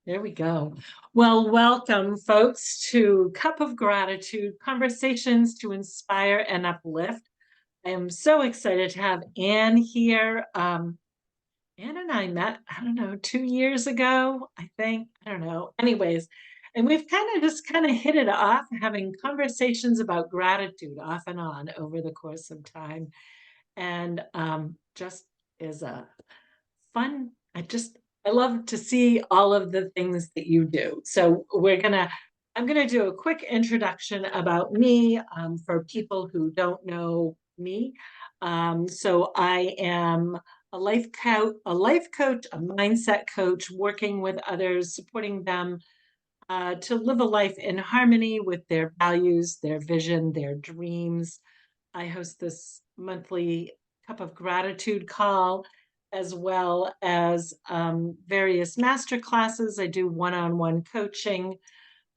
There we go. Well, welcome, folks, to Cup of Gratitude Conversations to Inspire and Uplift. I am so excited to have Anne here. Anne and I met, I don't know, 2 years ago, I think. I don't know. Anyways, and we've kind of hit it off, having conversations about gratitude off and on over the course of time. And just is a fun. I love to see all of the things that you do. So I'm gonna do a quick introduction about me for people who don't know me. So I am a life coach, a mindset coach, working with others, supporting them to live a life in harmony with their values, their vision, their dreams. I host this monthly cup of gratitude call, as well as various master classes. I do one-on-one coaching,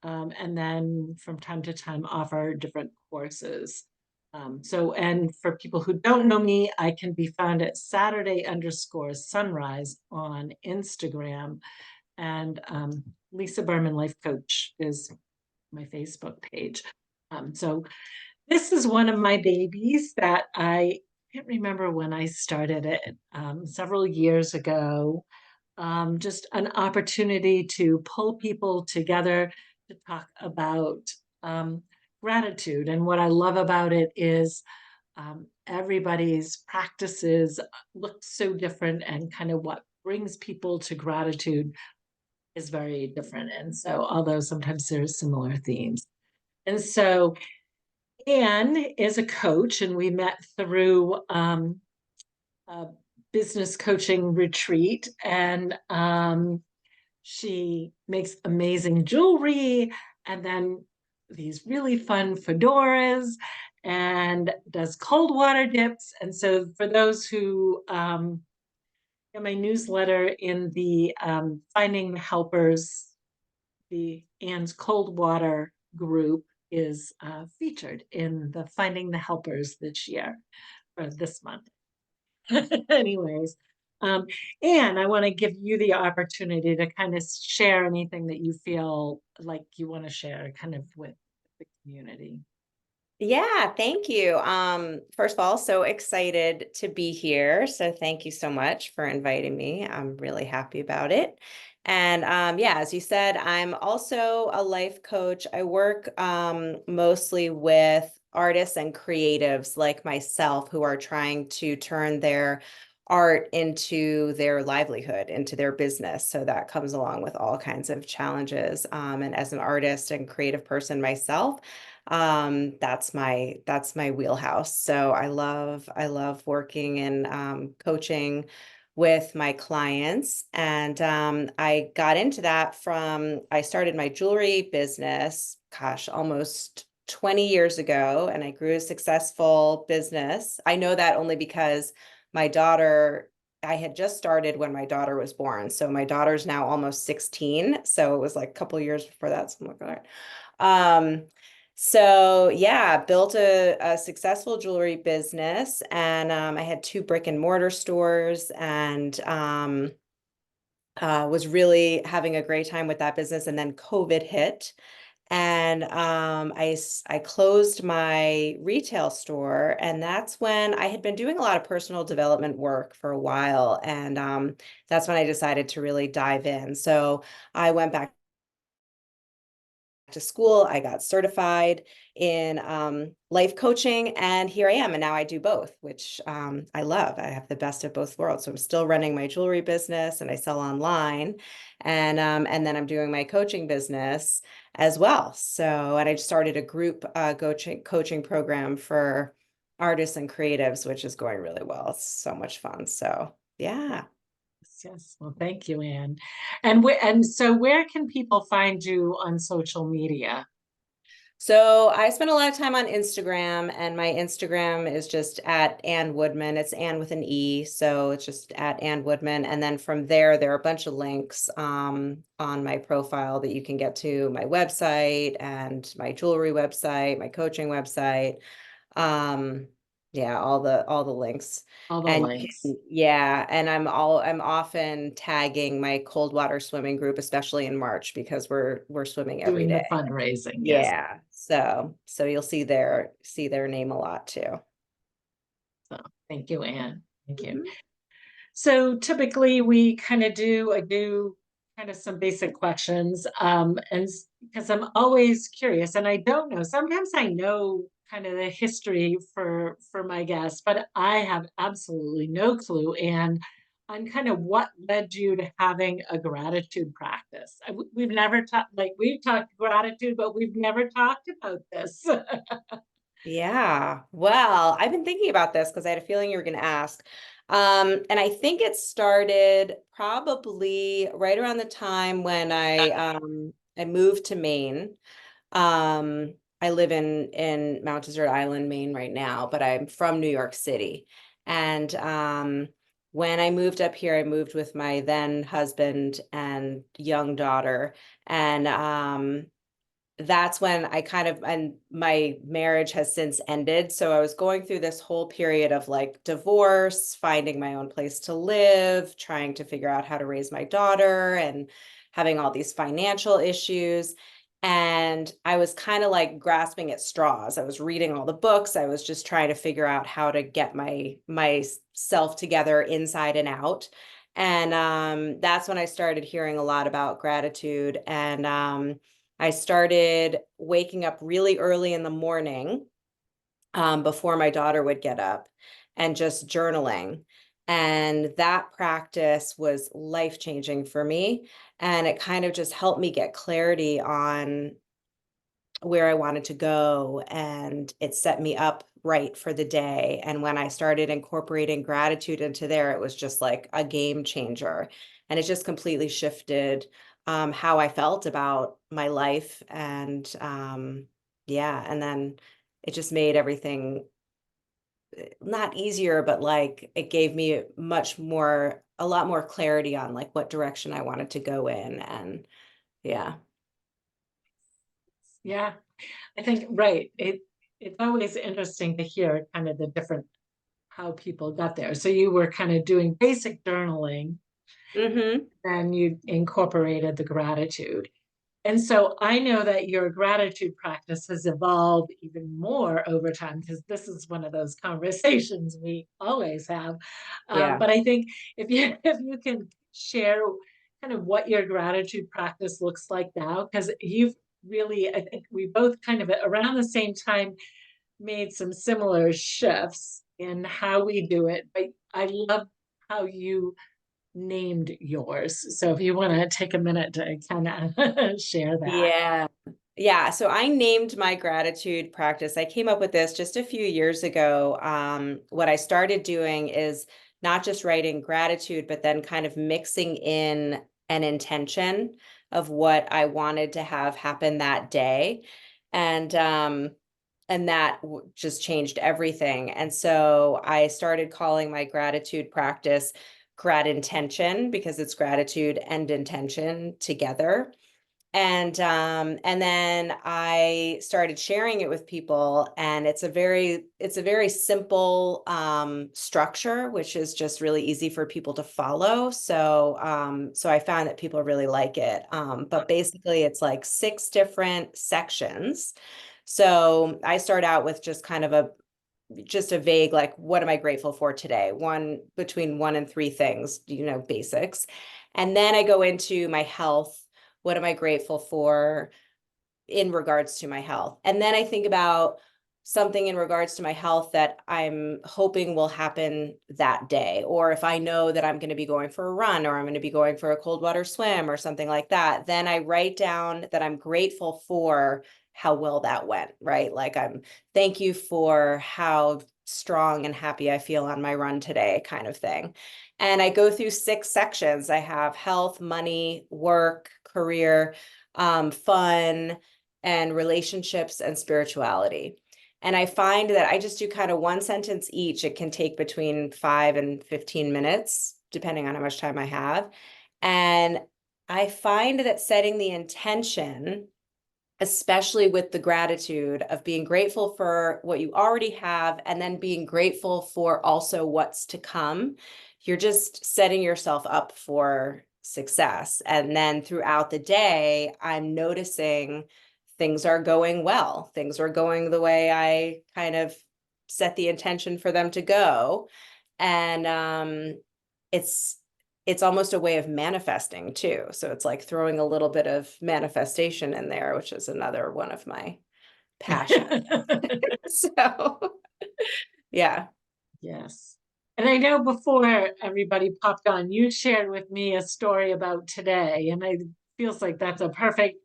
and then from time to time offer different courses. And for people who don't know me, I can be found at Saturday_sunrise on Instagram. And Lisa Berman Life Coach is my Facebook page. So this is one of my babies that I can't remember when I started it, several years ago. Just an opportunity to pull people together to talk about gratitude. And what I love about it is everybody's practices look so different, and kind of what brings people to gratitude is very different. And so, although sometimes there's similar themes. And so Anne is a coach, and we met through a business coaching retreat. And she makes amazing jewelry, and then these really fun fedoras, and does cold water dips. And so, for those who get my newsletter in the Finding the Helpers, the Anne's Cold Water group is featured in the Finding the Helpers this year, or this month. Anyways, um, Anne, I want to give you the opportunity to kind of share anything that you feel like you want to share kind of with the community. Yeah, thank you. First of all, so excited to be here. So thank you so much for inviting me. I'm really happy about it. And yeah, as you said, I'm also a life coach. I work mostly with artists and creatives like myself who are trying to turn their art into their livelihood, into their business. So that comes along with all kinds of challenges. And as an artist and creative person myself, that's my wheelhouse. So I love working and coaching with my clients. And I got into that I started my jewelry business, gosh, almost 20 years ago, and I grew a successful business. I know that only because my daughter, I had just started when my daughter was born. So my daughter's now almost 16. So it was like a couple of years before that. So I'm like, all right. So yeah, built a successful jewelry business, and I had two brick and mortar stores, and was really having a great time with that business. And then COVID hit, and I closed my retail store, and that's when I had been doing a lot of personal development work for a while, and that's when I decided to really dive in. So I went back to school. I got certified in life coaching, and here I am. And now I do both, which I love. I have the best of both worlds. So I'm still running my jewelry business, and I sell online, and then I'm doing my coaching business as well. So, and I started a group coaching program for artists and creatives, which is going really well. It's so much fun. So, yeah. Yes. Well, thank you, Anne. And so where can people find you on social media? So I spend a lot of time on Instagram, and my Instagram is just at Anne Woodman. It's Anne with an E, so it's just at Anne Woodman. And then from there are a bunch of links on my profile that you can get to my website and my jewelry website, my coaching website. Um, Yeah, all the links. All the And links. yeah, and I'm often tagging my cold water swimming group, especially in March, because we're swimming every Doing the day. fundraising, yes. Yeah. So you'll see their name a lot too. So thank you, Anne. Thank you. Mhm. So typically I do kind of some basic questions. Because I'm always curious and I don't know. Sometimes I know kind of the history for my guests, but I have absolutely no clue. And on kind of what led you to having a gratitude practice. We've never talked, like we've talked gratitude, but we've never talked about this. Yeah. Well, I've been thinking about this because I had a feeling you were going to ask. And I think it started probably right around the time when I moved to Maine. I live in Mount Desert Island, Maine right now, but I'm from New York City. And when I moved up here, I moved with my then husband and young daughter. And that's when and my marriage has since ended. So I was going through this whole period of like divorce, finding my own place to live, trying to figure out how to raise my daughter, and having all these financial issues. And I was kind of like grasping at straws. I was reading all the books. I was just trying to figure out how to get myself together inside and out. And that's when I started hearing a lot about gratitude. And I started waking up really early in the morning, before my daughter would get up, and just journaling. And that practice was life changing for me. And it kind of just helped me get clarity on where I wanted to go, and it set me up right for the day. And when I started incorporating gratitude into there, it was just like a game changer. And it just completely shifted how I felt about my life. And yeah, and then it just made everything not easier, but like it gave me a lot more clarity on like what direction I wanted to go in. And yeah. Yeah, I think right. It's always interesting to hear kind of the different how people got there. So you were kind of doing basic journaling, Hmm. and you incorporated the gratitude. And so I know that your gratitude practice has evolved even more over time because this is one of those conversations we always have. Yeah. But I think if you if you can share kind of what your gratitude practice looks like now, because you've really, I think we both kind of around the same time made some similar shifts in how we do it. But I love how you named yours. So if you want to take a minute to kind of share that. Yeah. Yeah. So I named my gratitude practice. I came up with this just a few years ago. What I started doing is not just writing gratitude, but then kind of mixing in an intention of what I wanted to have happen that day. And that just changed everything. And so I started calling my gratitude practice grat intention, because it's gratitude and intention together. And then I started sharing it with people, and it's a very simple structure, which is just really easy for people to follow. So I found that people really like it. But basically it's like 6 different sections. So I start out with just a vague, like, what am I grateful for today? Between 1 and 3 things, basics. And then I go into my health. What am I grateful for in regards to my health? And then I think about something in regards to my health that I'm hoping will happen that day. Or if I know that I'm going to be going for a run, or I'm going to be going for a cold water swim or something like that, then I write down that I'm grateful for how well that went, right? Like, thank you for how strong and happy I feel on my run today, kind of thing. And I go through 6 sections. I have health, money, work, career, fun, and relationships and spirituality. And I find that I just do kind of one sentence each. It can take between 5 and 15 minutes, depending on how much time I have. And I find that setting the intention especially with the gratitude of being grateful for what you already have and then being grateful for also what's to come. You're just setting yourself up for success. And then throughout the day, I'm noticing things are going well. Things are going the way I kind of set the intention for them to go. And it's it's almost a way of manifesting too. So it's like throwing a little bit of manifestation in there, which is another one of my passions. So yeah. Yes. And I know before everybody popped on, you shared with me a story about today, and it feels like that's a perfect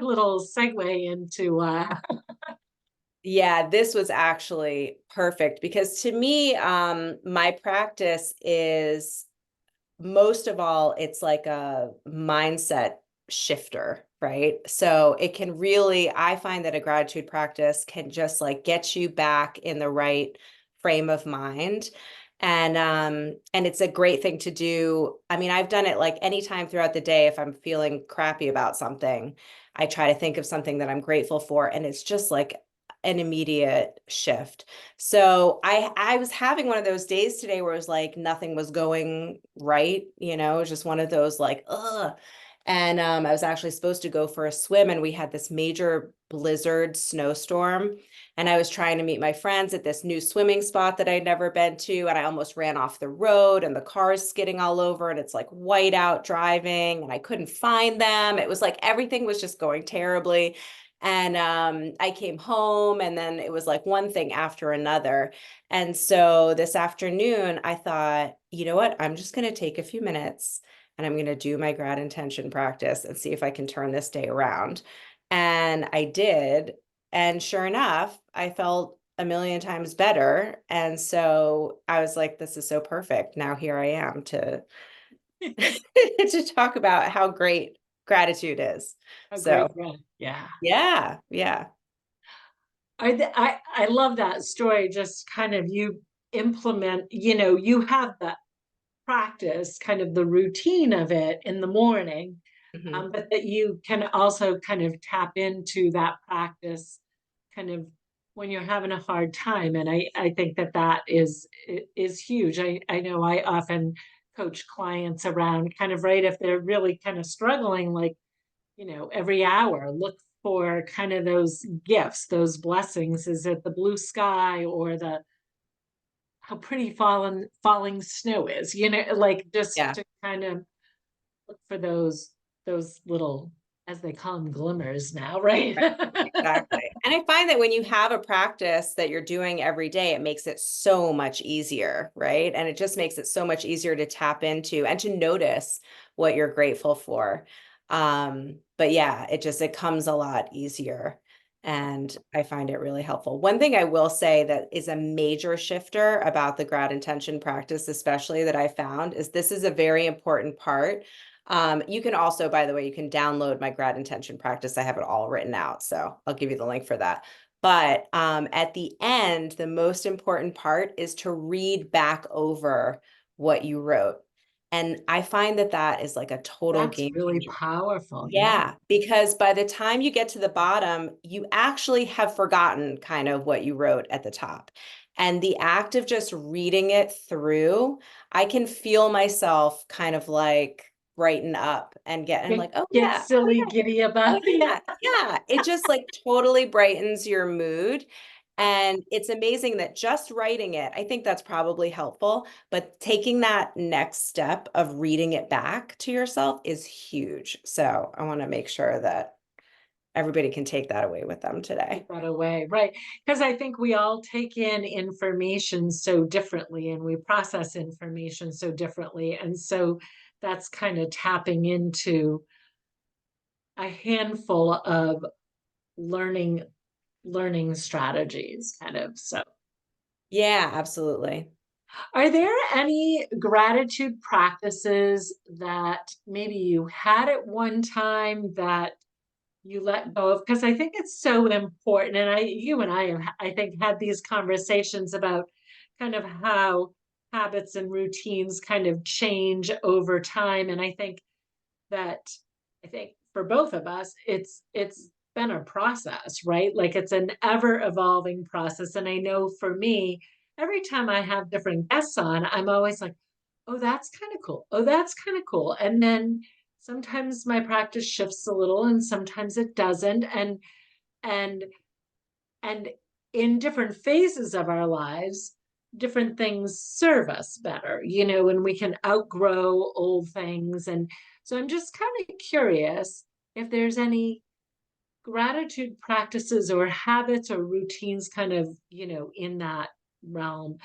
little segue into Yeah, this was actually perfect because to me, my practice is most of all, it's like a mindset shifter, right? So it can really, I find that a gratitude practice can just like get you back in the right frame of mind. And it's a great thing to do. I mean, I've done it like anytime throughout the day if I'm feeling crappy about something, I try to think of something that I'm grateful for, and it's just like an immediate shift. So I was having one of those days today where it was like nothing was going right, it was just one of those like, ugh. And I was actually supposed to go for a swim, and we had this major blizzard snowstorm. And I was trying to meet my friends at this new swimming spot that I'd never been to. And I almost ran off the road, and the car's skidding all over, and it's like white out driving, and I couldn't find them. It was like everything was just going terribly. And I came home, and then it was like one thing after another. And so this afternoon, I thought, you know what? I'm just going to take a few minutes and I'm going to do my grad intention practice and see if I can turn this day around. And I did. And sure enough, I felt a million times better. And so I was like, this is so perfect. Now here I am to to talk about how great gratitude is. a So great friend. Yeah. yeah, yeah. I love that story. Just kind of you implement, you have that practice, kind of the routine of it in the morning, Mhm. but that you can also kind of tap into that practice kind of when you're having a hard time. And I think that is huge. I know I often coach clients around kind of right if they're really kind of struggling, like, every hour, look for kind of those gifts, those blessings. Is it the blue sky or the how pretty falling snow is, like just Yeah. to kind of look for those little, as they call them, glimmers now, right? Exactly. And I find that when you have a practice that you're doing every day, it makes it so much easier, right? And it just makes it so much easier to tap into and to notice what you're grateful for. But yeah, it comes a lot easier. And I find it really helpful. One thing I will say that is a major shifter about the grad intention practice, especially that I found, is this is a very important part. You can also, by the way, you can download my grad intention practice. I have it all written out, so I'll give you the link for that. But at the end, the most important part is to read back over what you wrote. And I find that that is like a total That's game really changer. powerful. Yeah. Yeah, because by the time you get to the bottom, you actually have forgotten kind of what you wrote at the top. And the act of just reading it through, I can feel myself kind of like brighten up and I'm Get, like, oh get yeah, oh silly yeah, giddy oh about it. yeah, yeah. It just like totally brightens your mood. And it's amazing that just writing it, I think that's probably helpful, but taking that next step of reading it back to yourself is huge. So I want to make sure that everybody can take that away with them today. Take that away, right? Because I think we all take in information so differently and we process information so differently. And so that's kind of tapping into a handful of learning learning strategies kind of. So Yeah, absolutely. are there any gratitude practices that maybe you had at one time that you let go of? Because I think it's so important. And you and I have, I think, had these conversations about kind of how habits and routines kind of change over time. And I think that, I think for both of us, it's been a process, right? Like it's an ever evolving process. And I know for me, every time I have different guests on, I'm always like, oh, that's kind of cool. Oh, that's kind of cool. And then sometimes my practice shifts a little and sometimes it doesn't. And and in different phases of our lives, different things serve us better, and we can outgrow old things. And so I'm just kind of curious if there's any gratitude practices or habits or routines kind of, in that realm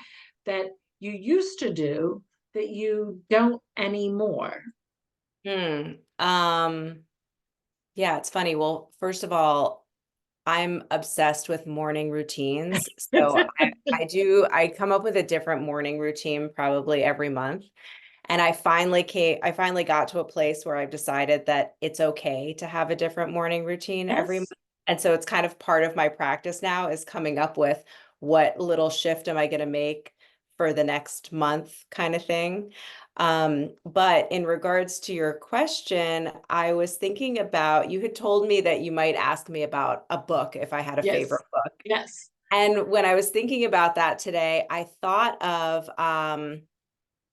that you used to do that you don't anymore. Hmm. Yeah, it's funny. Well, first of all, I'm obsessed with morning routines. So I come up with a different morning routine probably every month. And I finally got to a place where I've decided that it's okay to have a different morning routine every month. Yes. And so it's kind of part of my practice now is coming up with what little shift am I going to make for the next month kind of thing. But in regards to your question, I was thinking about, you had told me that you might ask me about a book if I had a Yes. favorite book. Yes. And when I was thinking about that today, I thought of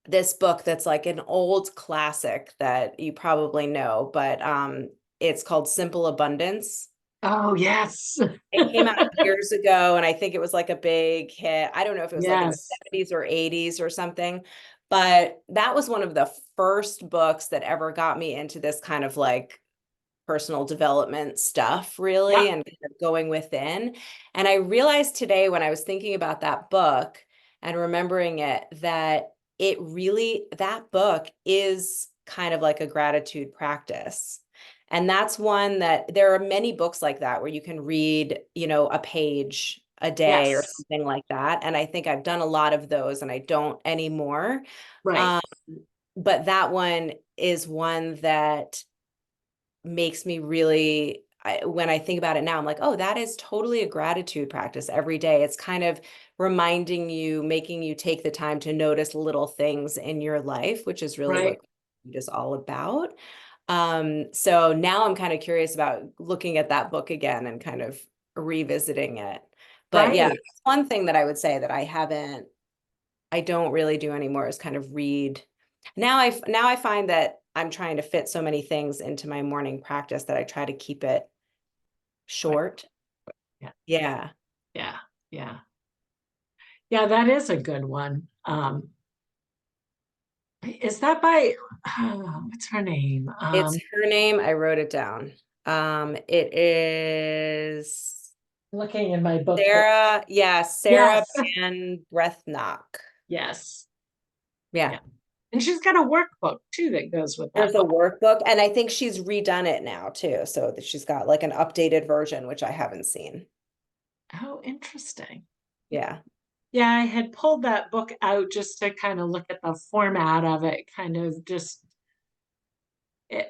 this book that's like an old classic that you probably know, but it's called Simple Abundance. Oh, yes. It came out years ago, and I think it was like a big hit. I don't know if it was like in the Yes. 70s or 80s or something, but that was one of the first books that ever got me into this kind of like personal development stuff, really, Yep. and kind of going within. And I realized today when I was thinking about that book and remembering it, that that book is kind of like a gratitude practice. And that's one that there are many books like that where you can read, a page a day or Yes. something like that. And I think I've done a lot of those and I don't anymore. Right. Um, but that one is one that makes me really when I think about it now, I'm like, oh, that is totally a gratitude practice every day. It's kind of reminding you, making you take the time to notice little things in your life, which is really what Right. gratitude is all about. So now I'm kind of curious about looking at that book again and kind of revisiting it. But yeah, Right. that's one thing that I would say that I don't really do anymore is kind of read. Now I find that I'm trying to fit so many things into my morning practice that I try to keep it Right. short. Yeah. Yeah. Yeah. Yeah. Yeah. That is a good one. Is that by what's her name? It's her name. I wrote it down. It is Looking in my book here. Sarah. Yeah, Sarah Yes. Van Brethnock. Yes. Yeah. Yeah. And she's got a workbook too that goes with There's that a book. workbook, and I think she's redone it now too. So that she's got like an updated version, which I haven't seen. Oh, interesting. Yeah. Yeah, I had pulled that book out just to kind of look at the format of it, kind of just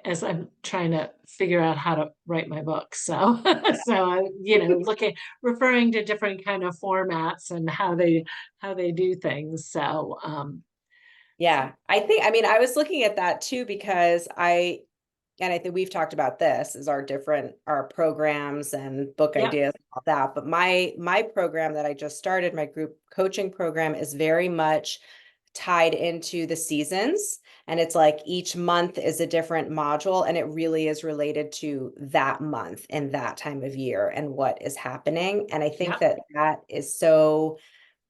as I'm trying to figure out how to write my book. So, so I, referring to different kind of formats and how they do things. So, so Yeah, I mean, I was looking at that too because and I think we've talked about this as our programs and book yeah, ideas and all that. But my program that I just started, my group coaching program, is very much tied into the seasons. And it's like each month is a different module, and it really is related to that month and that time of year and what is happening. And I think yeah, that that is so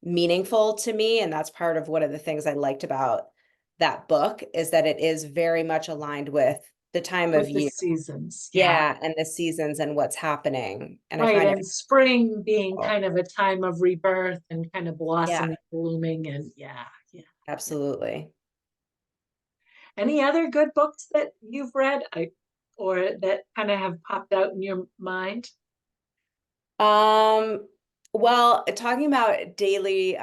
meaningful to me. And that's part of one of the things I liked about that book is that it is very much aligned with the time of with the year. seasons. Yeah. Yeah. And the seasons and what's happening. And I Right. find it And spring being cool. kind of a time of rebirth and kind of Yeah, blossoming, blooming. And yeah, yeah, yeah. absolutely. Any other good books that you've read or that kind of have popped out in your mind? Um, well, talking about daily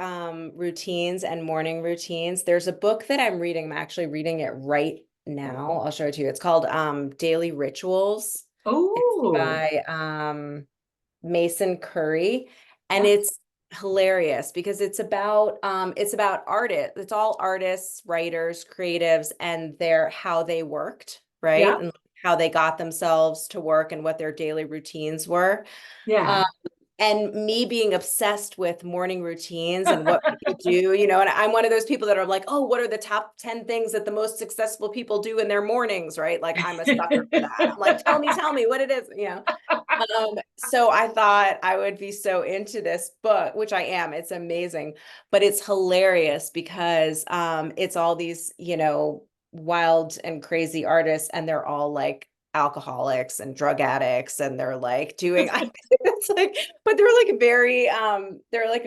routines and morning routines, there's a book that I'm reading. I'm actually reading it right now. I'll show it to you. It's called Daily Rituals. It's Oh, by Mason Curry, and yeah, it's hilarious because it's about artists. It's all artists, writers, creatives, and their how they worked, right? yeah, And how they got themselves to work and what their daily routines were. Yeah. Um, and me being obsessed with morning routines and what people do, and I'm one of those people that are like, oh, what are the top 10 things that the most successful people do in their mornings, right? Like I'm a sucker for that. I'm like, tell me what it is. So I thought I would be so into this book, which I am. It's amazing, but it's hilarious because it's all these, wild and crazy artists, and they're all like alcoholics and drug addicts, and they're like doing it's like, but they're like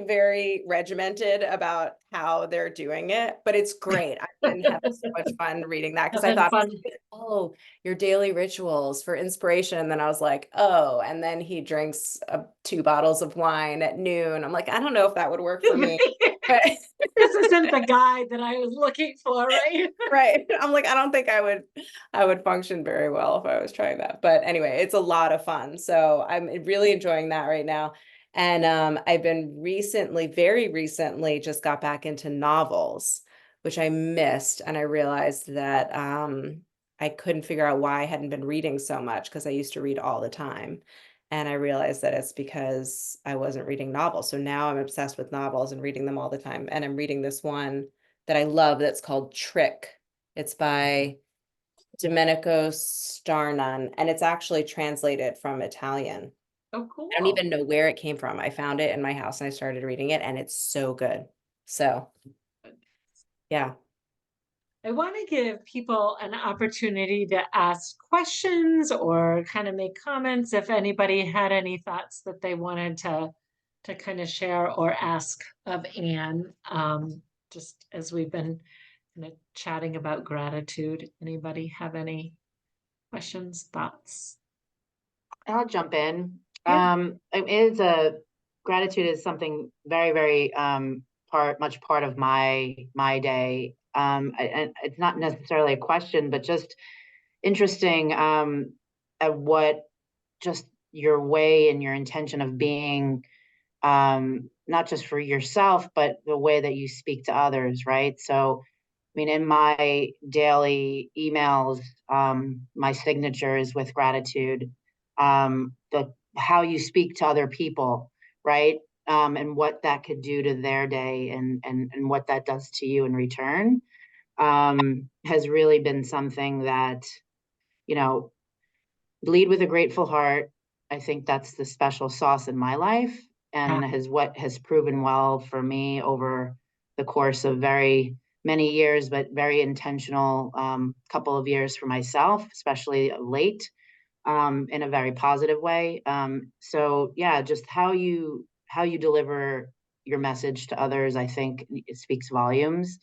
very regimented about how they're doing it, but it's great. I've been having so much fun reading that because I Having thought, fun. oh, your daily rituals for inspiration. And then I was like, oh, and then he drinks 2 bottles of wine at noon. I'm like, I don't know if that would work for me. But This isn't the guide that I was looking for, right? right. I'm like, I don't think I would function very well if I was trying that. But anyway, it's a lot of fun. So I'm really enjoying that right now. And I've been very recently, just got back into novels, which I missed. And I realized that I couldn't figure out why I hadn't been reading so much because I used to read all the time. And I realized that it's because I wasn't reading novels. So now I'm obsessed with novels and reading them all the time. And I'm reading this one that I love that's called Trick. It's by Domenico Starnun, and it's actually translated from Italian. Oh, I don't cool. even know where it came from. I found it in my house and I started reading it, and it's so good. So, yeah. I want to give people an opportunity to ask questions or kind of make comments if anybody had any thoughts that they wanted to kind of share or ask of Anne. Just as we've been kind of chatting about gratitude. Anybody have any questions, thoughts? I'll jump in. Yeah. It is a gratitude is something very, very much part of my day. And it's not necessarily a question, but just interesting at what just your way and your intention of being, not just for yourself, but the way that you speak to others, right? So, I mean, in my daily emails, my signature is with gratitude. The how you speak to other people, right? And what that could do to their day, and what that does to you in return, has really been something that, you know, lead with a grateful heart. I think that's the special sauce in my life, Yeah. and has what has proven well for me over the course of very many years, but very intentional couple of years for myself, especially late, in a very positive way. So yeah, just how you deliver your message to others, I think it speaks volumes.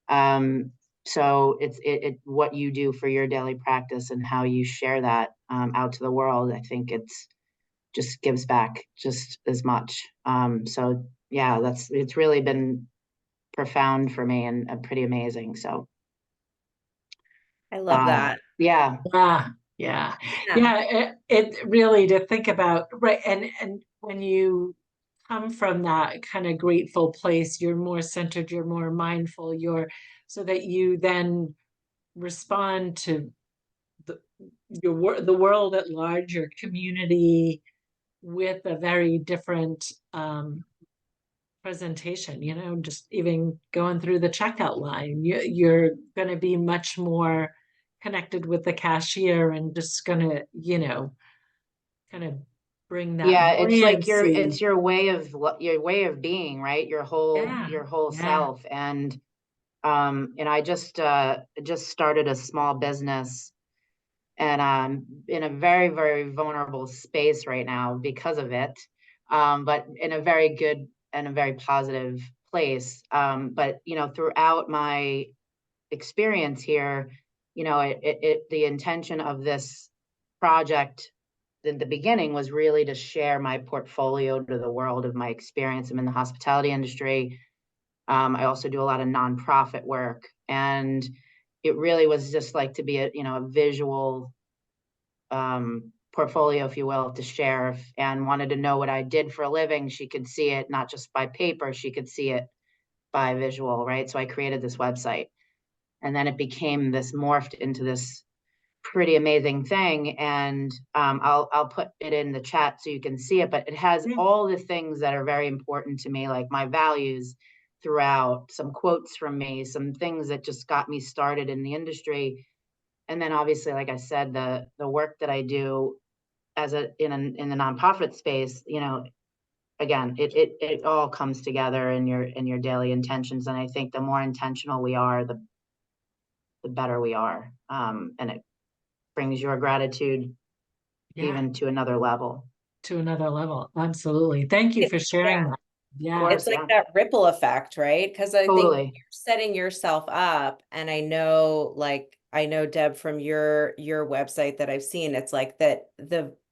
Um, so it what you do for your daily practice and how you share that out to the world. I think it's just gives back just as much. So yeah, it's really been profound for me, and pretty amazing. So I love that. yeah, Yeah, yeah, Yeah. yeah. It really to think about, right? And when you come from that kind of grateful place, you're more centered, you're more mindful, you're so that you then respond to the the world at large, your community with a very different presentation. Just even going through the checkout line, you're going to be much more connected with the cashier and just going to, kind of bring that yeah. It's like buoyancy. it's your way of being, right? Your whole Yeah, your whole yeah. self. And I just started a small business, and I'm in a very, very vulnerable space right now because of it, but in a very good and a very positive place. But throughout my experience here, the intention of this project in the beginning was really to share my portfolio to the world of my experience. I'm in the hospitality industry. I also do a lot of nonprofit work, and it really was just like to be a visual portfolio, if you will, to share. If Anne wanted to know what I did for a living, she could see it not just by paper, she could see it by visual, right? So I created this website, and then it became this morphed into this pretty amazing thing. And I'll put it in the chat so you can see it, but it has Yeah. all the things that are very important to me, like my values throughout, some quotes from me, some things that just got me started in the industry. And then obviously, like I said, the work that I do as in the nonprofit space, you know, again, it all comes together in your daily intentions. And I think the more intentional we are, the better we are. And it brings your gratitude Yeah, even to another level. to another level. Absolutely. Thank you for sharing Yeah. that. Yeah. Course, It's like yeah. that ripple effect, right? Because I think Totally. you're setting yourself up, and I know, like, I know Deb from your website that I've seen, it's like that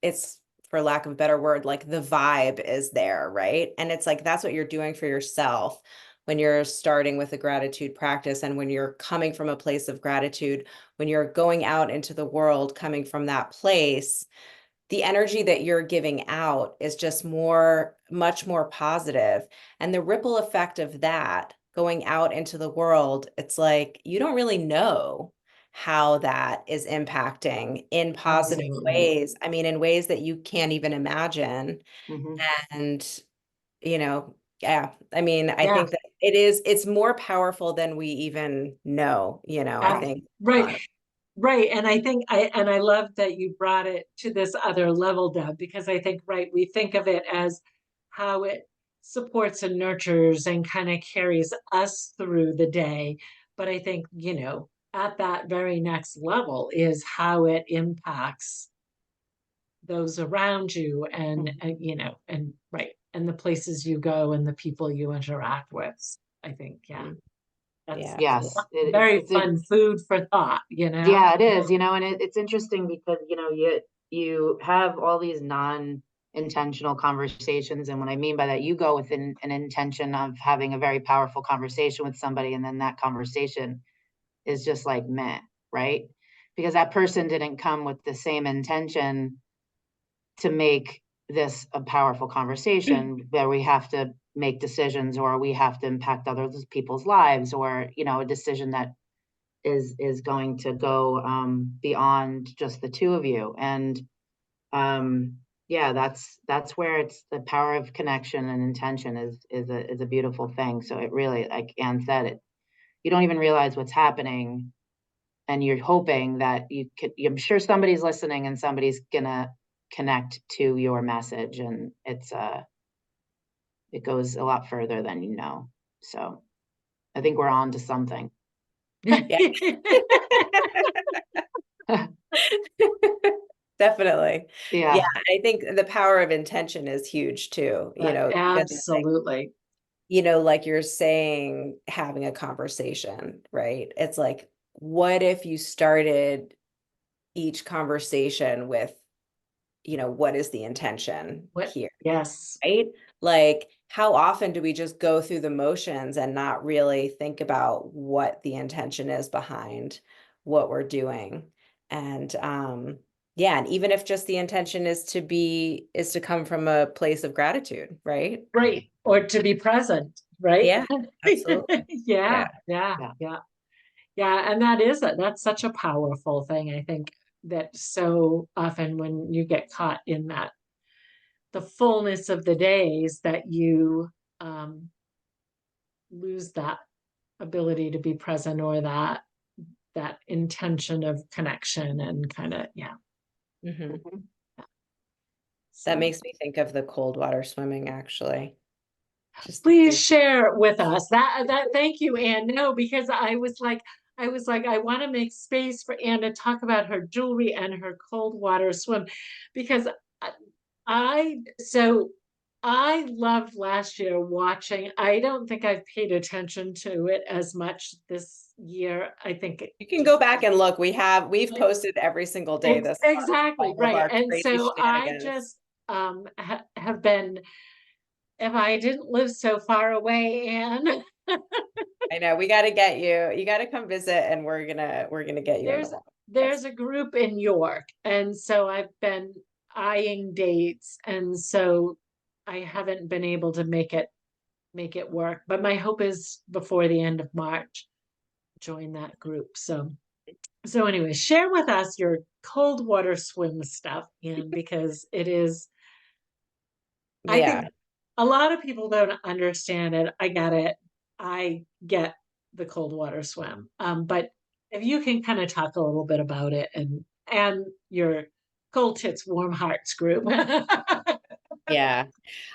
it's, for lack of a better word, like the vibe is there, right? And it's like that's what you're doing for yourself when you're starting with a gratitude practice, and when you're coming from a place of gratitude, when you're going out into the world coming from that place, the energy that you're giving out is just much more positive. And the ripple effect of that going out into the world, it's like you don't really know how that is impacting in positive Absolutely. ways. I mean, in ways that you can't even imagine. Hmm. And, you know, yeah, I mean, I Yeah. think that it's more powerful than we even know, I Ab- think. Right. Right. And I love that you brought it to this other level, Deb, because I think, right, we think of it as how it supports and nurtures and kind of carries us through the day. But I think, at that very next level is how it impacts those around you and right, and the places you go and the people you interact with. I think, yeah, Mhm. that's Yeah, Yes, absolutely. very fun food for thought, yeah, it is, and it's interesting because, you have all these non-intentional conversations. And what I mean by that, you go with an intention of having a very powerful conversation with somebody, and then that conversation is just like meh, right? Because that person didn't come with the same intention to make this a powerful conversation where we have to make decisions, or we have to impact other people's lives, or, a decision that is going to go beyond just the two of you. And yeah, that's where it's the power of connection and intention is a beautiful thing. So it really, like Anne said, you don't even realize what's happening, and you're hoping that I'm sure somebody's listening and somebody's gonna connect to your message, and it goes a lot further than you know. So I think we're on to something. Yeah. Definitely. Yeah, Yeah. I think the power of intention is huge too, even like, Absolutely. like you're saying, having a conversation, right? It's like, what if you started each conversation with, what is the intention What? here? Yes. Right? Like, how often do we just go through the motions and not really think about what the intention is behind what we're doing? And yeah, and even if just the intention is to come from a place of gratitude, right? Right. Or to be present, right? Yeah, absolutely. Yeah, Yeah. yeah, Yeah. yeah. Yeah, and that's such a powerful thing. I think that so often when you get caught in that the fullness of the days that you lose that ability to be present, or that intention of connection and kind of, yeah. Hmm. Mhm. That So makes me think of the cold water swimming, actually. Just to please think. share with us that thank you, Anne. No, because I was like, I want to make space for Anne to talk about her jewelry and her cold water swim, because I, so I loved last year watching. I don't think I've paid attention to it as much this year. I think it You can go just back and look. We've posted every single day this month, exactly all of right. our And crazy so I shenanigans. just have been, if I didn't live so far away, Anne. I know, we gotta get you. You gotta come visit, and we're gonna get you in the There's water. there's That's a group in York, and so I've been eyeing dates, and so I haven't been able to make it work. But my hope is before the end of March, join that group. So So anyway, share with us your cold water swim stuff, and because it is, I Yeah. think a lot of people don't understand it. I get it. I get the cold water swim. But if you can kind of talk a little bit about it and your cold tits, warm hearts group. Yeah.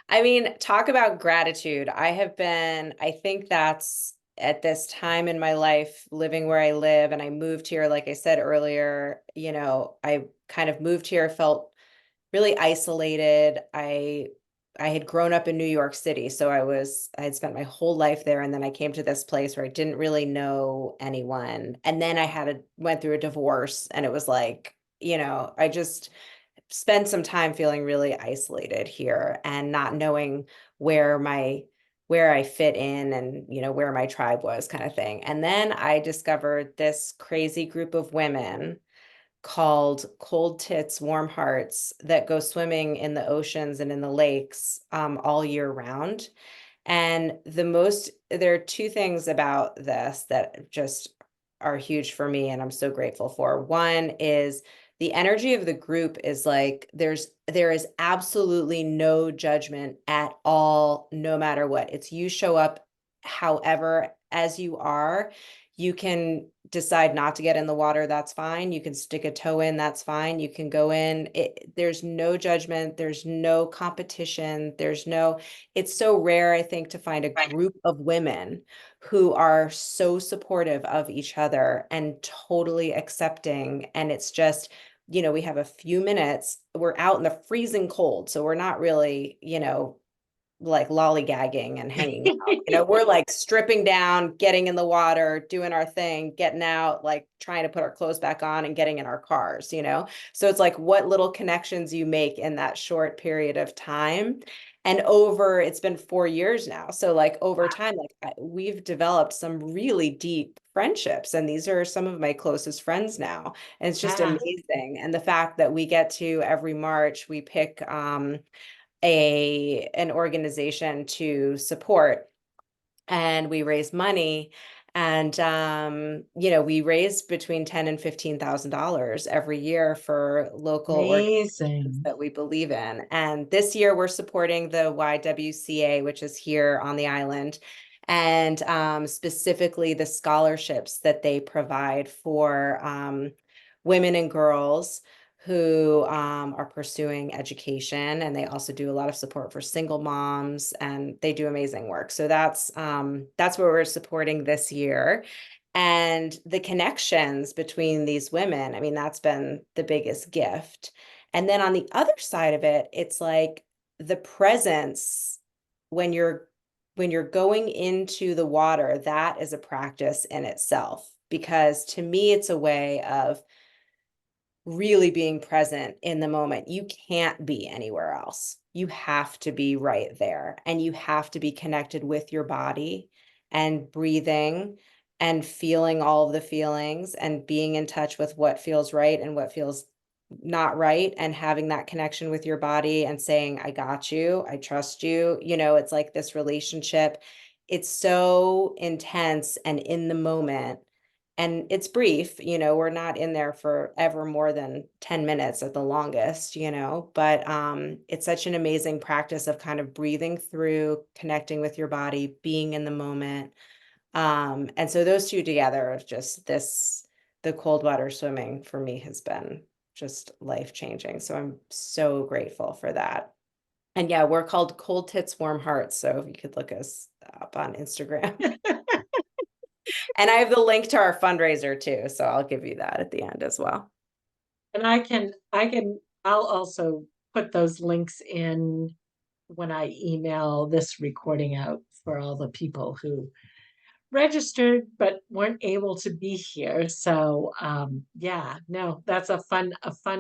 I mean, talk about gratitude. I think that's at this time in my life, living where I live, and I moved here, like I said earlier, I kind of moved here, felt really isolated. I had grown up in New York City, so I had spent my whole life there, and then I came to this place where I didn't really know anyone. And then went through a divorce, and it was like, I just spend some time feeling really isolated here and not knowing where my where I fit in and where my tribe was kind of thing. And then I discovered this crazy group of women called Cold Tits Warm Hearts that go swimming in the oceans and in the lakes all year round. And there are two things about this that just are huge for me and I'm so grateful for. One is the energy of the group is like there is absolutely no judgment at all, no matter what. It's you show up however as you are. You can decide not to get in the water, that's fine. You can stick a toe in, that's fine. You can go in. There's no judgment, there's no competition, it's so rare, I think, to find a group of women who are so supportive of each other and totally accepting. And it's just, we have a few minutes, we're out in the freezing cold. So we're not really, like lollygagging and hanging out. We're like stripping down, getting in the water, doing our thing, getting out, like trying to put our clothes back on and getting in our cars. So it's like what little connections you make in that short period of time. And it's been 4 years now. So like over time, like we've developed some really deep friendships, and these are some of my closest friends now. And it's just Yeah, amazing. And the fact that we get to every March, we pick an organization to support, and we raise money, and we raise between $10,000 and $15,000 every year for local organizations amazing. that we believe in. And this year we're supporting the YWCA, which is here on the island, and specifically the scholarships that they provide for women and girls who are pursuing education, and they also do a lot of support for single moms, and they do amazing work. So that's what we're supporting this year. And the connections between these women, I mean, that's been the biggest gift. And then on the other side of it, it's like the presence when you're going into the water, that is a practice in itself. Because to me, it's a way of really being present in the moment. You can't be anywhere else. You have to be right there, and you have to be connected with your body and breathing and feeling all of the feelings and being in touch with what feels right and what feels not right, and having that connection with your body and saying, I got you, I trust you. It's like this relationship. It's so intense and in the moment, and it's brief. We're not in there for ever more than 10 minutes at the longest, but it's such an amazing practice of kind of breathing through, connecting with your body, being in the moment. And so those two together of just the cold water swimming for me has been just life changing. So I'm so grateful for that. And yeah, we're called Cold Tits Warm Hearts, so if you could look us up on Instagram. And I have the link to our fundraiser too, so I'll give you that at the end as well. And I'll also put those links in when I email this recording out for all the people who registered but weren't able to be here. So yeah, no, that's a fun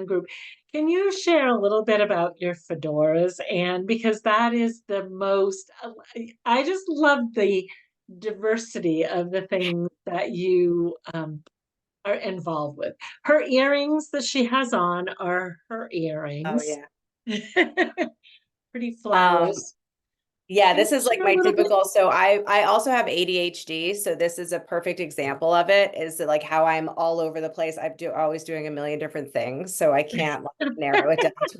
group. Can you share a little bit about your fedoras? And because that is the most, I just love the diversity of the things that you are involved with. Her earrings that she has on are her Oh earrings. yeah. Pretty Um, flowers. Yeah, Can this you is like share a my little bit? typical. So I also have ADHD, so this is a perfect example of it. Is that like how I'm all over the place. Always doing a million different things, so I can't like narrow it down to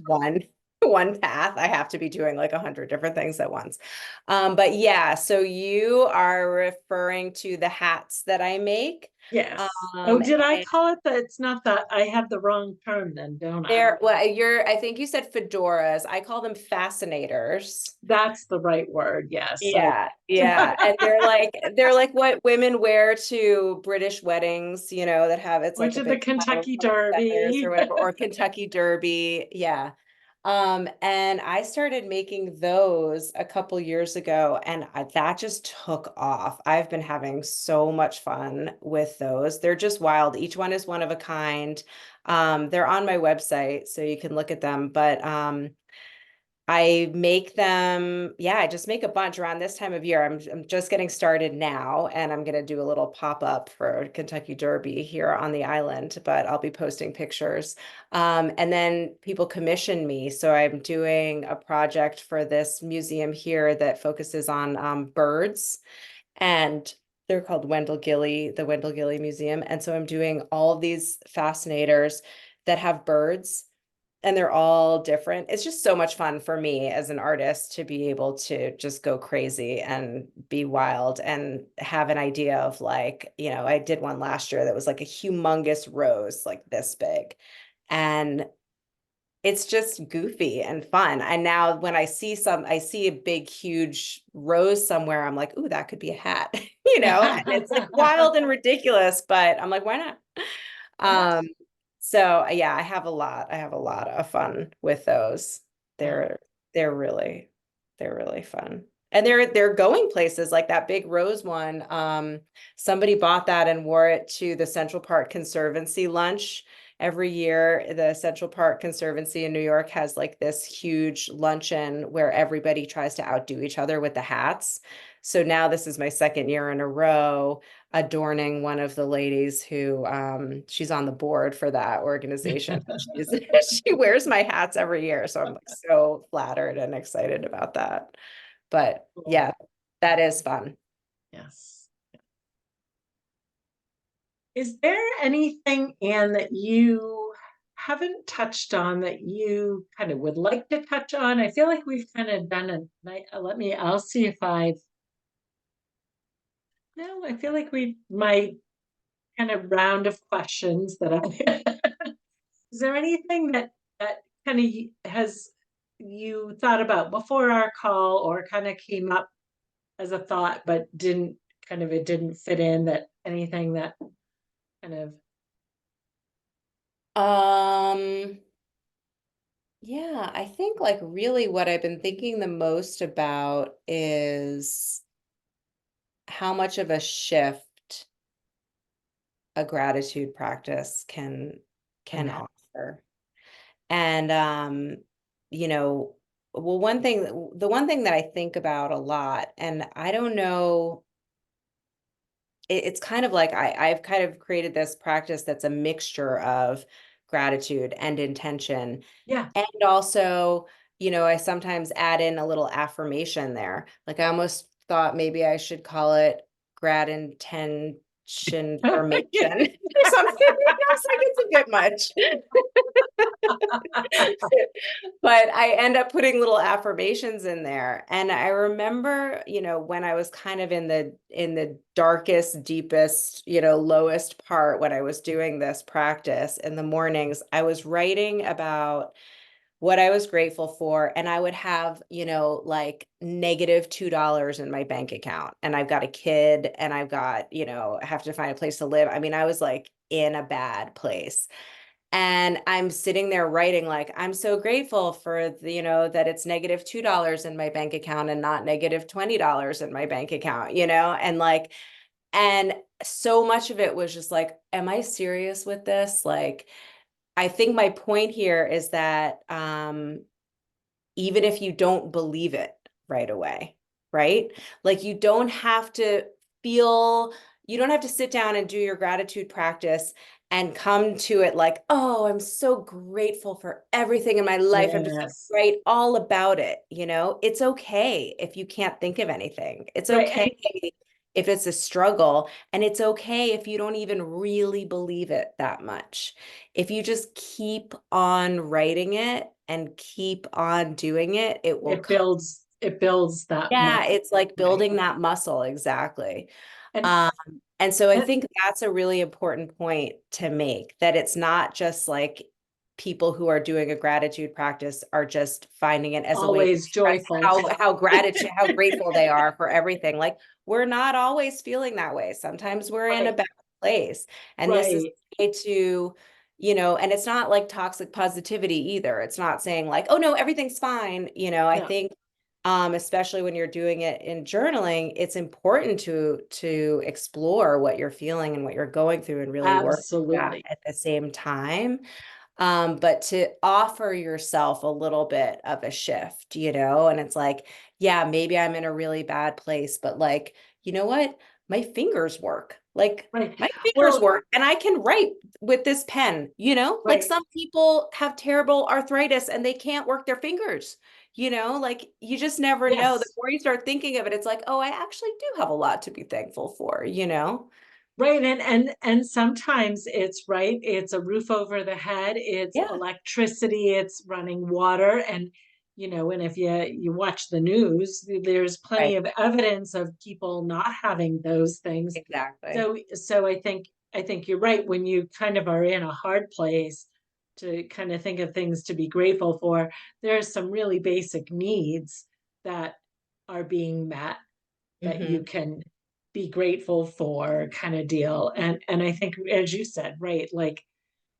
one path. I have to be doing like 100 different things at once. But yeah, so you are referring to the hats that I make. Yes. Oh, did I And call it that? It's not that. I have the wrong term then, don't I? I think you said fedoras. I call them fascinators. That's the right word. Yes. So, Yeah, yeah. And they're like what women wear to British weddings, that have it's or like a to the big crown Kentucky of feathers or Derby. whatever, or Kentucky Derby. Yeah. And I started making those a couple years ago, and that just took off. I've been having so much fun with those. They're just wild. Each one is one of a kind. They're on my website, so you can look at them. But I make them, yeah, I just make a bunch around this time of year. I'm just getting started now, and I'm gonna do a little pop-up for Kentucky Derby here on the island, but I'll be posting pictures. And then people commission me. So I'm doing a project for this museum here that focuses on birds, and they're called the Wendell Gilly Museum. And so I'm doing all of these fascinators that have birds, and they're all different. It's just so much fun for me as an artist to be able to just go crazy and be wild and have an idea of like, I did one last year that was like a humongous rose, like this big. And it's just goofy and fun. And now when I see a big, huge rose somewhere, I'm like, ooh, that could be a hat, and it's like wild and ridiculous, but I'm like, why not? Um, Yes. so yeah, I have a lot of fun with those. Yeah. They're they're really they're really fun. And they're going places like that big rose one. Somebody bought that and wore it to the Central Park Conservancy lunch. Every year, the Central Park Conservancy in New York has like this huge luncheon where everybody tries to outdo each other with the hats. So now this is my second year in a row adorning one of the ladies who she's on the board for that organization. She wears my hats every year. So I'm like so flattered and excited about that. But Cool. yeah, that is fun. Yes. Is there anything, Anne, that you haven't touched on that you kind of would like to touch on? I feel like we've kind of done I'll see if no, I feel like my kind of round of questions that is there anything that kind of has you thought about before our call or kind of came up as a thought, but it didn't fit in that anything that kind of, Um, yeah, I think like really what I've been thinking the most about is how much of a shift a gratitude practice can and offer. And you know, well, the one thing that I think about a lot, and I don't know, it's kind of like I've kind of created this practice that's a mixture of gratitude and intention. yeah. And also, I sometimes add in a little affirmation there. Like I almost thought maybe I should call it grat intention formation or something. It's like it's a bit much. But I end up putting little affirmations in there. And I remember, when I was kind of in the darkest, deepest, lowest part when I was doing this practice in the mornings, I was writing about what I was grateful for. And I would have, like -$2 in my bank account. And I've got a kid and I've got, I have to find a place to live. I mean, I was like in a bad place. And I'm sitting there writing like, I'm so grateful for that it's -$2 in my bank account and not -$20 in my bank account, and like, and so much of it was just like, am I serious with this? Like, I think my point here is that even if you don't believe it right away, right? Like feel, you don't have to sit down and do your gratitude practice and come to it like, oh, I'm so grateful for everything in my life. I'm just gonna Yes. write all about it. It's okay if you can't think of anything. It's Right. okay if it's a struggle, and it's okay if you don't even really believe it that much. If you just keep on writing it and keep on doing it, it will come. It builds that Yeah, muscle. it's like Right. building that muscle, exactly. And, Um, and so I and think that's a really important point to make, that it's not just like people who are doing a gratitude practice are just finding it as a way to always express joyful. how grateful they are for everything. Like, we're not always feeling that way. Sometimes we're in a Right. bad place. And this is Right. a way to, and it's not like toxic positivity either. It's not saying like, oh no, everything's fine. I No, think especially when you're doing it in journaling, it's important to explore what you're feeling and what you're going through and really work that absolutely. at the same time. But to offer yourself a little bit of a shift, and it's like, yeah, maybe I'm in a really bad place, but like, you know what? My fingers work. Like, Right. my fingers Well, work and I can write with this pen, like right. some people have terrible arthritis and they can't work their fingers, like you just never know. The Yes. more you start thinking of it, it's like, oh, I actually do have a lot to be thankful for. Right. And sometimes it's right. It's a roof over the head. It's Yeah, electricity. It's running water. And if you watch the news, there's plenty right. of evidence of people not having those things. Exactly. So I think you're right. When you kind of are in a hard place to kind of think of things to be grateful for, there's some really basic needs that are being met that you Hmm. can be grateful for, kind of deal. And I think, as you said, right, like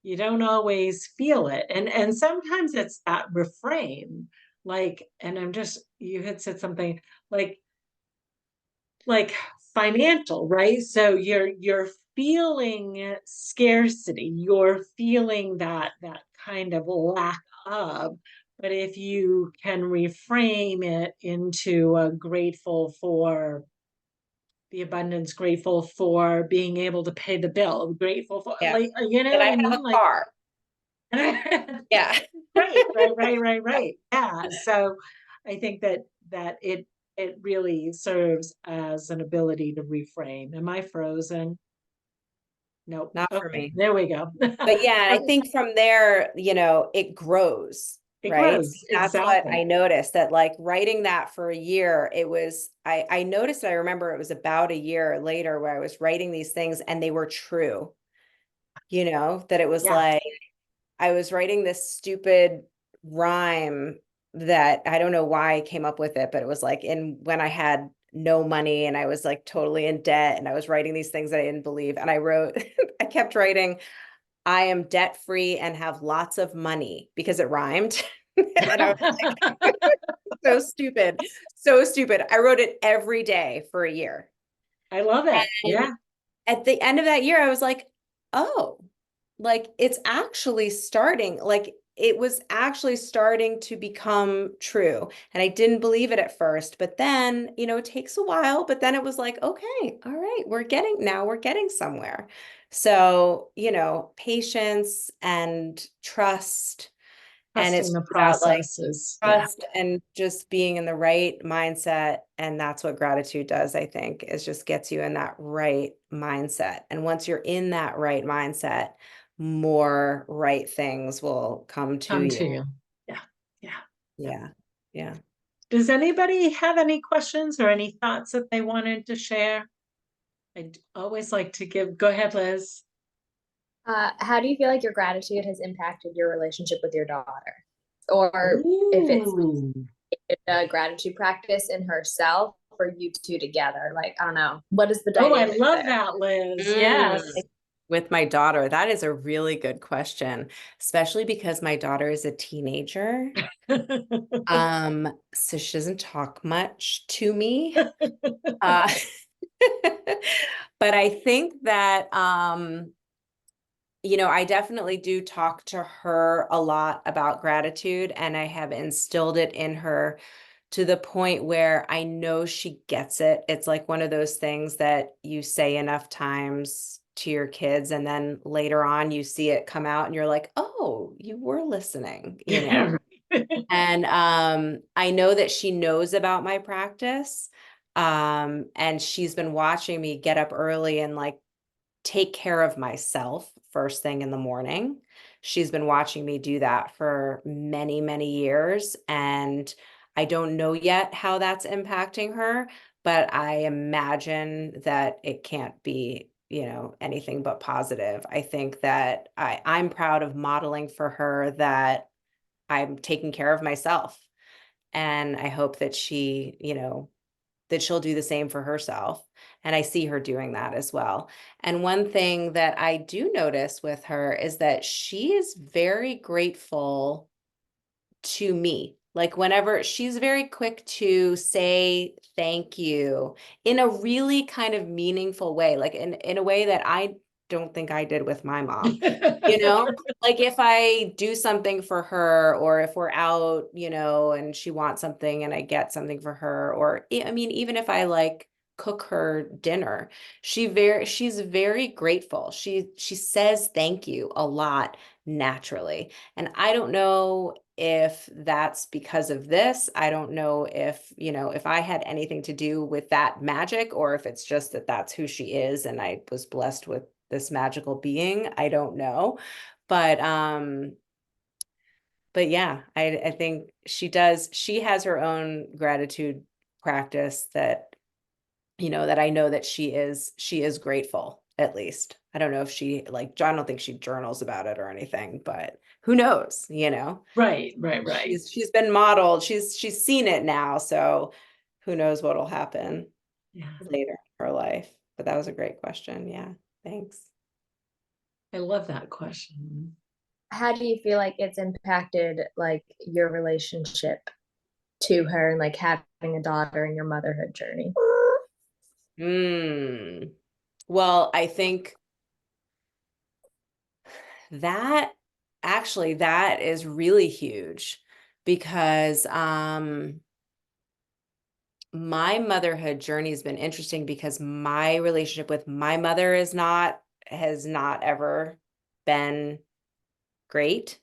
you don't always feel it. And sometimes it's that refrain, like, and you had said something like like financial, right? So you're feeling scarcity, you're feeling that kind of lack of, but if you can reframe it into a grateful for the abundance, grateful for being able to pay the bill, grateful for, Yeah. like, you know That what I I have mean? a Like, car. Yeah. right. Yeah. So I think that it really serves as an ability to reframe. Am I frozen? Nope. Not for Okay, me. there we go. But yeah, I think from there, it grows, It right? grows. That's what Exactly. I noticed, that like writing that for a year, I noticed, I remember it was about a year later where I was writing these things and they were true, that it was Yeah. like, I was writing this stupid rhyme that I don't know why I came up with it, but it was like when I had no money and I was like totally in debt and I was writing these things that I didn't believe. And I wrote, I kept writing, I am debt free and have lots of money, because it rhymed. And I was like, so stupid, so stupid. I wrote it every day for a year. I love it. And Yeah. at the end of that year, I was like, oh, like it's actually starting, like it was actually starting to become true. And I didn't believe it at first, but then, it takes a while, but then it was like, okay, all right, we're getting somewhere. So, patience and trust. And Trusting it's the about like processes. Yeah. trust and just being in the right mindset. And that's what gratitude does, I think, is just gets you in that right mindset. And once you're in that right mindset, more right things will come to Come you. to you. Yeah. Yeah. Yeah. Yeah. Yeah. Does anybody have any questions or any thoughts that they wanted to share? I'd always like to go ahead, Liz. How do you feel like your gratitude has impacted your relationship with your daughter? Or if it's Ooh. a gratitude practice in herself or you two together? Like, I don't know. What is the Oh, I dynamic love there? that, Liz. Mm, Yes. with my daughter, that is a really good question, especially because my daughter is a teenager. So she doesn't talk much to me. Uh, but I think that I definitely do talk to her a lot about gratitude, and I have instilled it in her to the point where I know she gets it. It's like one of those things that you say enough times, to your kids, and then later on you see it come out and you're like, oh, you were listening, you know? And I know that she knows about my practice. And she's been watching me get up early and like take care of myself first thing in the morning. She's been watching me do that for many, many years. And I don't know yet how that's impacting her, but I imagine that it can't be, you know, anything but positive. I think that I'm proud of modeling for her that I'm taking care of myself. And I hope that she, you know, that she'll do the same for herself. And I see her doing that as well. And one thing that I do notice with her is that she is very grateful to me. Like whenever she's very quick to say thank you in a really kind of meaningful way, like in a way that I don't think I did with my mom. You know, like if I do something for her, or if we're out, you know, and she wants something and I get something for her, or I mean, even if I like cook her dinner, she's very grateful. She says thank you a lot naturally. And I don't know if that's because of this. I don't know if, you know, if I had anything to do with that magic, or if it's just that that's who she is and I was blessed with this magical being. I don't know. But yeah, I think she has her own gratitude practice that, you know, that I know that she is grateful, at least. I don't know if she like, I don't think she journals about it or anything, but who knows, you know? Right. She's been modeled, she's seen it now, so who knows what'll happen Yeah, later in her life. But that was a great question. Yeah, thanks. I love that question. How do you feel like it's impacted like your relationship to her and like having a daughter in your motherhood journey? Well, I think that actually that is really huge because my motherhood journey has been interesting because my relationship with my mother has not ever been great.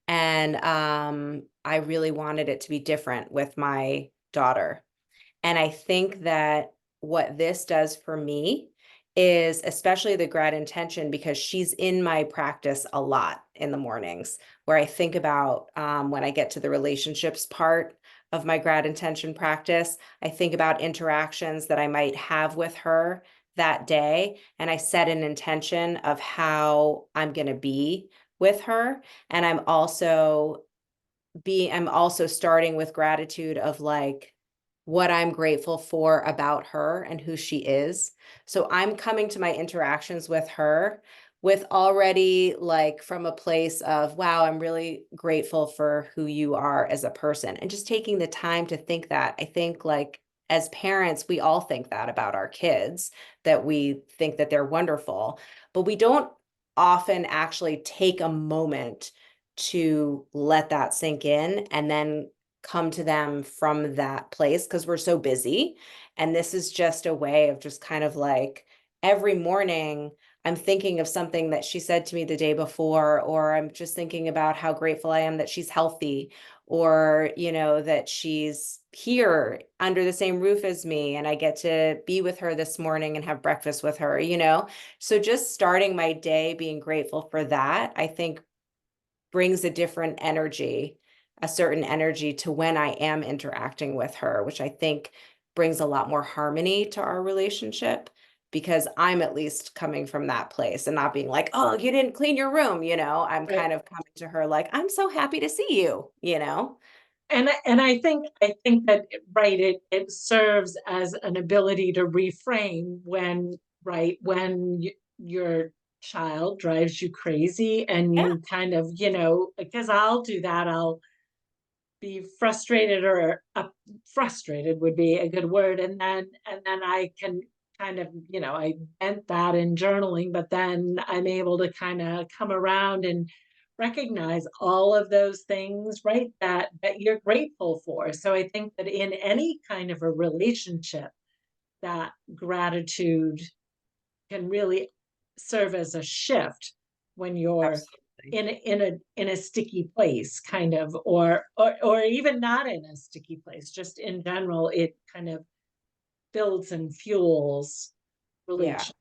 And I really wanted it to be different with my daughter. And I think that what this does for me is especially the grad intention, because she's in my practice a lot in the mornings, where I think about when I get to the relationships part of my grad intention practice, I think about interactions that I might have with her that day. And I set an intention of how I'm going to be with her. And I'm also starting with gratitude of like what I'm grateful for about her and who she is. So I'm coming to my interactions with her with already like from a place of, wow, I'm really grateful for who you are as a person, and just taking the time to think that. I think like as parents, we all think that about our kids, that we think that they're wonderful, but we don't often actually take a moment to let that sink in and then come to them from that place, because we're so busy. And this is just a way of just kind of like every morning I'm thinking of something that she said to me the day before, or I'm just thinking about how grateful I am that she's healthy, or, you know, that she's here under the same roof as me and I get to be with her this morning and have breakfast with her, you know? So just starting my day being grateful for that, I think brings a different energy, a certain energy to when I am interacting with her, which I think brings a lot more harmony to our relationship, because I'm at least coming from that place and not being like, oh, you didn't clean your room, you know? I'm Right. kind of coming to her like, I'm so happy to see you, you know? And I think that right, it serves as an ability to reframe when, right, when your child drives you crazy and Yeah. you kind of, you know, because I'll do that. I'll be frustrated, or frustrated would be a good word, and then I can kind of, you know, I vent that in journaling, but then I'm able to kind of come around and recognize all of those things, right, that you're grateful for. So I think that in any kind of a relationship, that gratitude can really serve as a shift when you're Absolutely. in a sticky place, kind of, or even not in a sticky place, just in general, it kind of builds and fuels Yeah, relationships.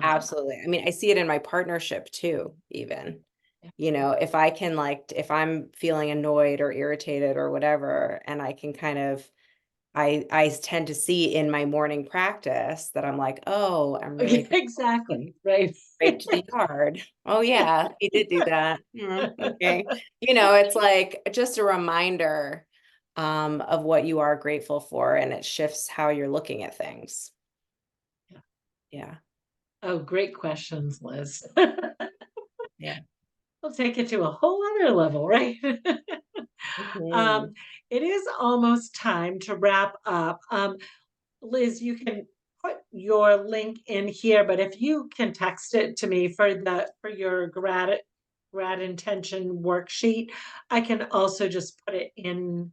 absolutely. I mean, I see it in my partnership too, even. Yeah. You know, if I can like, if I'm feeling annoyed or irritated or whatever, and I can kind of, I tend to see in my morning practice that I'm like, oh, I'm really Exactly, right. right to the yard. Oh yeah, he did do that. Okay. You know, it's like just a reminder of what you are grateful for, and it shifts how you're looking at things. Yeah. Yeah. Oh, great questions, Liz. Yeah. We'll take it to a whole other level, right? Mhm. Um, it is almost time to wrap up. Liz, you can put your link in here, but if you can text it to me for your grad intention worksheet, I can also just put it in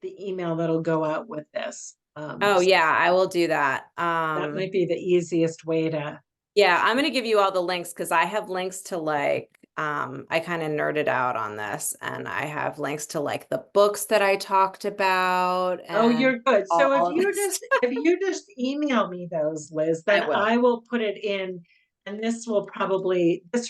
the email that'll go out with this. Oh So yeah, I will do that. that might be the easiest way to. Yeah, I'm gonna give you all the links because I have links to like, I kind of nerded out on this, and I have links to like the books that I talked about Oh, and you're good. So all of this. if you just email me those, Liz, I then will. I will put it in, and this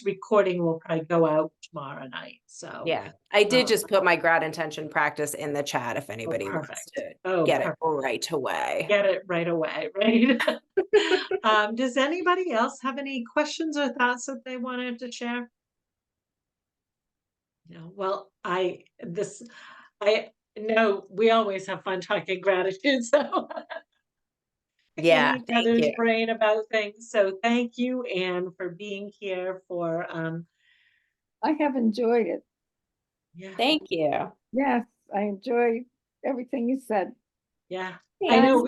recording will probably go out tomorrow night. So, Yeah, I did um, just put my grad intention practice in the chat if oh, anybody wants perfect. to Oh, get it perfect. right away. Get it right away, right? Does anybody else have any questions or thoughts that they wanted to share? No. Well, I know we always have fun talking gratitude, so picking Yeah, each thank other's you. brain about things. So thank you, Anne, for being here for I have enjoyed it. yeah, Thank you. Yes, I enjoy everything you said. yeah. I Thanks. know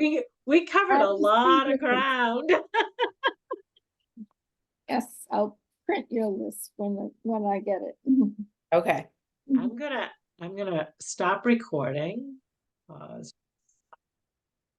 we covered Glad a to see lot of you. ground. Yes, I'll print your list when I get it. Okay. I'm gonna stop recording. Pause.